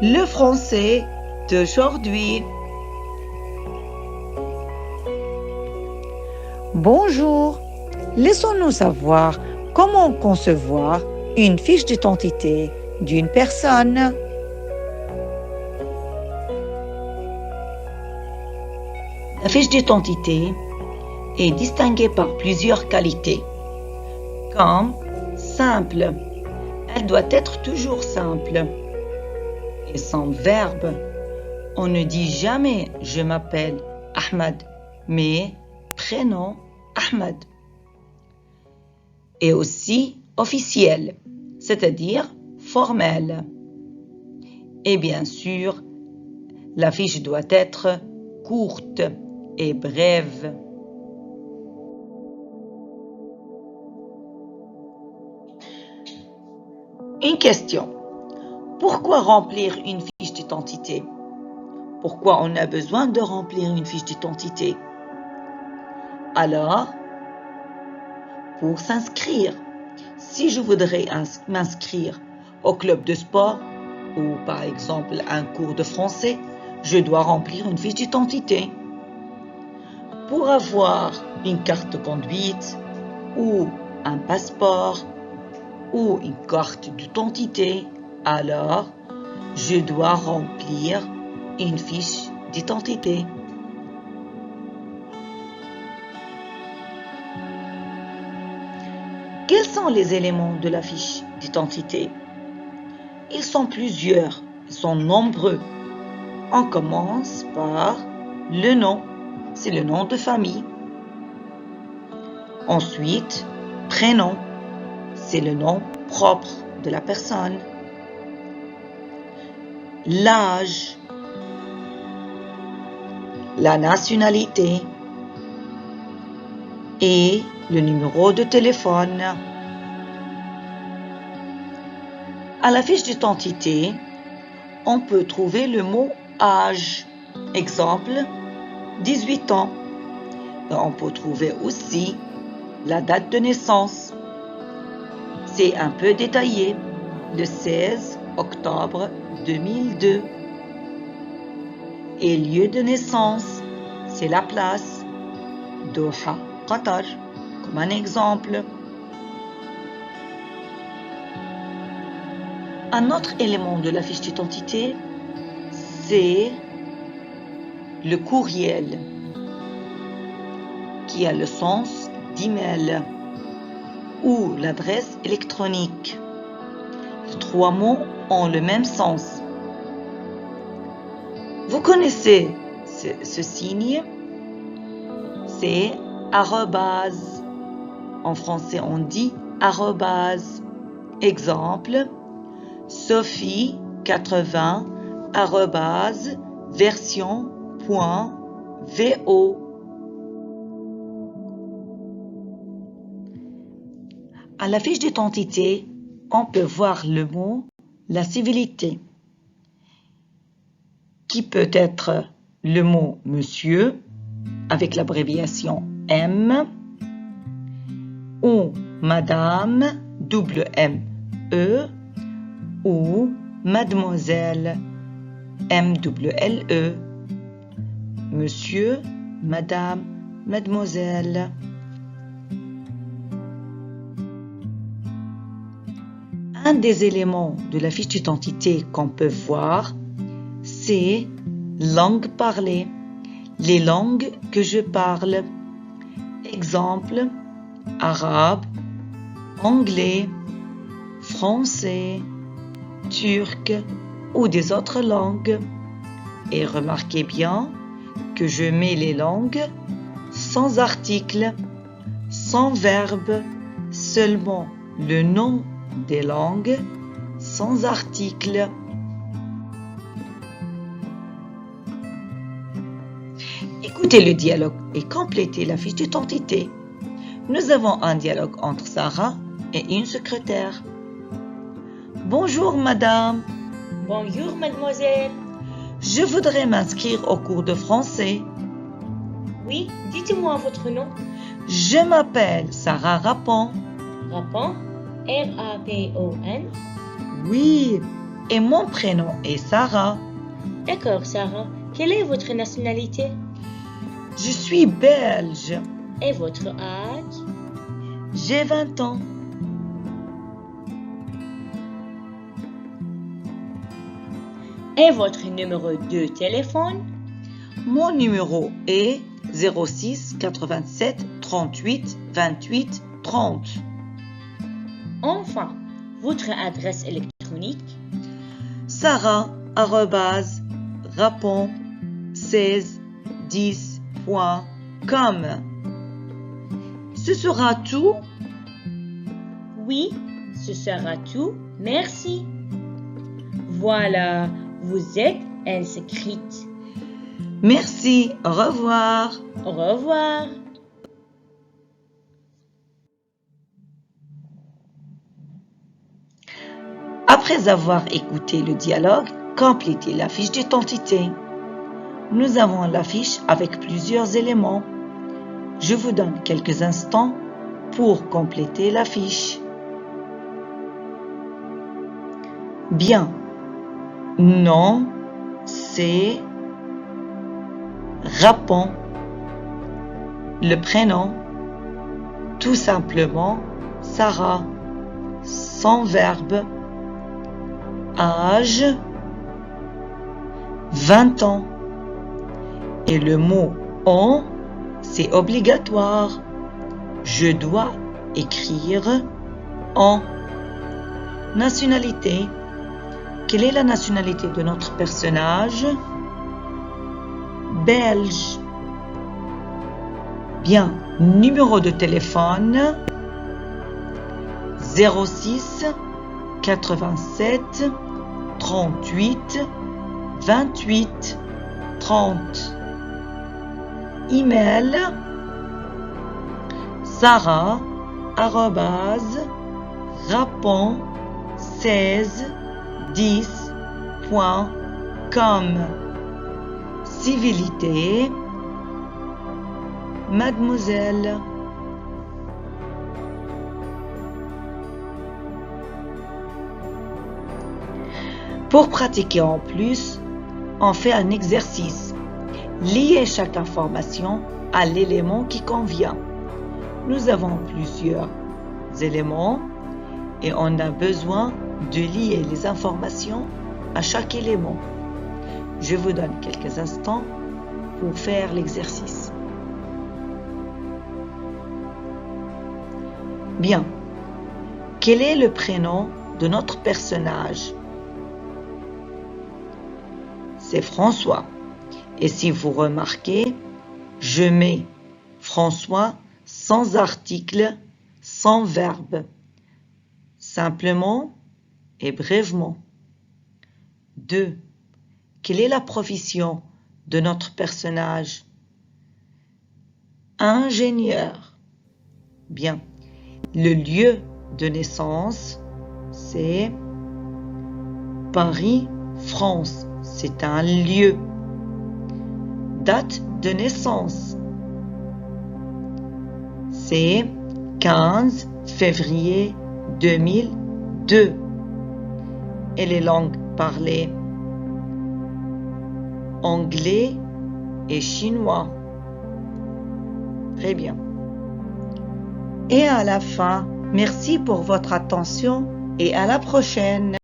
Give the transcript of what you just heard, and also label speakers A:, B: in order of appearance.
A: le français d'aujourd'hui.
B: Bonjour, laissons-nous savoir comment concevoir une fiche d'identité d'une personne.
A: La fiche d'identité est distinguée par plusieurs qualités, comme simple. Elle doit être toujours simple. Et sans verbe, on ne dit jamais « je m'appelle Ahmed », mais « prénom Ahmed ». Et aussi officiel, c'est-à-dire formel. Et bien sûr, la fiche doit être courte et brève. Une question. Pourquoi remplir une fiche d'identité? Pourquoi on a besoin de remplir une fiche d'identité? Alors, pour s'inscrire, si je voudrais m'inscrire au club de sport ou par exemple un cours de français, je dois remplir une fiche d'identité. Pour avoir une carte de conduite ou un passeport ou une carte d'identité, alors je dois remplir une fiche d'identité. Quels sont les éléments de la fiche d'identité? Ils sont plusieurs, ils sont nombreux. On commence par le nom, c'est le nom de famille. Ensuite, prénom, c'est le nom propre de la personne. L'âge, la nationalité et le numéro de téléphone. À la fiche d'identité, on peut trouver le mot âge. Exemple, 18 ans. Et on peut trouver aussi la date de naissance. C'est un peu détaillé, le 16 octobre 2002. Et lieu de naissance, c'est la place, Doha, Qatar, comme un exemple. Un autre élément de la fiche d'identité, c'est le courriel, qui a le sens d'email, ou l'adresse électronique. Les trois mots ont le même sens. Vous connaissez ce signe? C'est arrobase. En français, on dit arrobase. Exemple, Sophie80 arrobase version.vo. À la fiche d'identité, on peut voir le mot la civilité, qui peut être le mot monsieur avec l'abréviation M ou madame double M-E ou mademoiselle M-double-L-E. Monsieur, madame, mademoiselle. Un des éléments de la fiche d'identité qu'on peut voir, c'est langue parlée, les langues que je parle. Exemple, arabe, anglais, français, turc ou des autres langues. Et remarquez bien que je mets les langues sans article, sans verbe, seulement le nom des langues sans article. Écoutez le dialogue et complétez la fiche d'identité. Nous avons un dialogue entre Sarah et une secrétaire. Bonjour madame.
C: Bonjour mademoiselle.
A: Je voudrais m'inscrire au cours de français.
C: Oui, dites-moi votre nom.
A: Je m'appelle Sarah Rapon.
C: Rapon, R-A-P-O-N.
A: Oui, Et mon prénom est Sarah.
C: D'accord, Sarah. Quelle est votre nationalité?
A: Je suis belge.
C: Et votre âge?
A: J'ai 20 ans.
C: Et votre numéro de téléphone?
A: Mon numéro est 06 87 38 28 30.
C: Enfin, votre adresse électronique?
A: sarah@rapon1610.com. Ce sera tout?
C: Oui, ce sera tout. Merci. Voilà, vous êtes inscrite.
A: Merci, au revoir.
C: Au revoir.
A: Après avoir écouté le dialogue, complétez la fiche d'identité. Nous avons la fiche avec plusieurs éléments. Je vous donne quelques instants pour compléter la fiche. Bien. Nom, c'est Rapon. Le prénom, tout simplement Sarah. Sans verbe. Âge, 20 ans. Et le mot en, c'est obligatoire. Je dois écrire en. Nationalité. Quelle est la nationalité de notre personnage? Belge. Bien. Numéro de téléphone 06 87 38 28 30. Email sarah@rapon1610.com. Civilité, mademoiselle. Pour pratiquer en plus, on fait un exercice. Liez chaque information à l'élément qui convient. Nous avons plusieurs éléments et on a besoin de lier les informations à chaque élément. Je vous donne quelques instants pour faire l'exercice. Bien. Quel est le prénom de notre personnage? C'est François. Et si vous remarquez, je mets François sans article, sans verbe. Simplement et brièvement. 2. Quelle est la profession de notre personnage? Ingénieur. Bien. Le lieu de naissance, c'est Paris, France. C'est un lieu. Date de naissance, c'est 15 février 2002. Et les langues parlées? Anglais et chinois. Très bien. Et à la fin, merci pour votre attention et à la prochaine.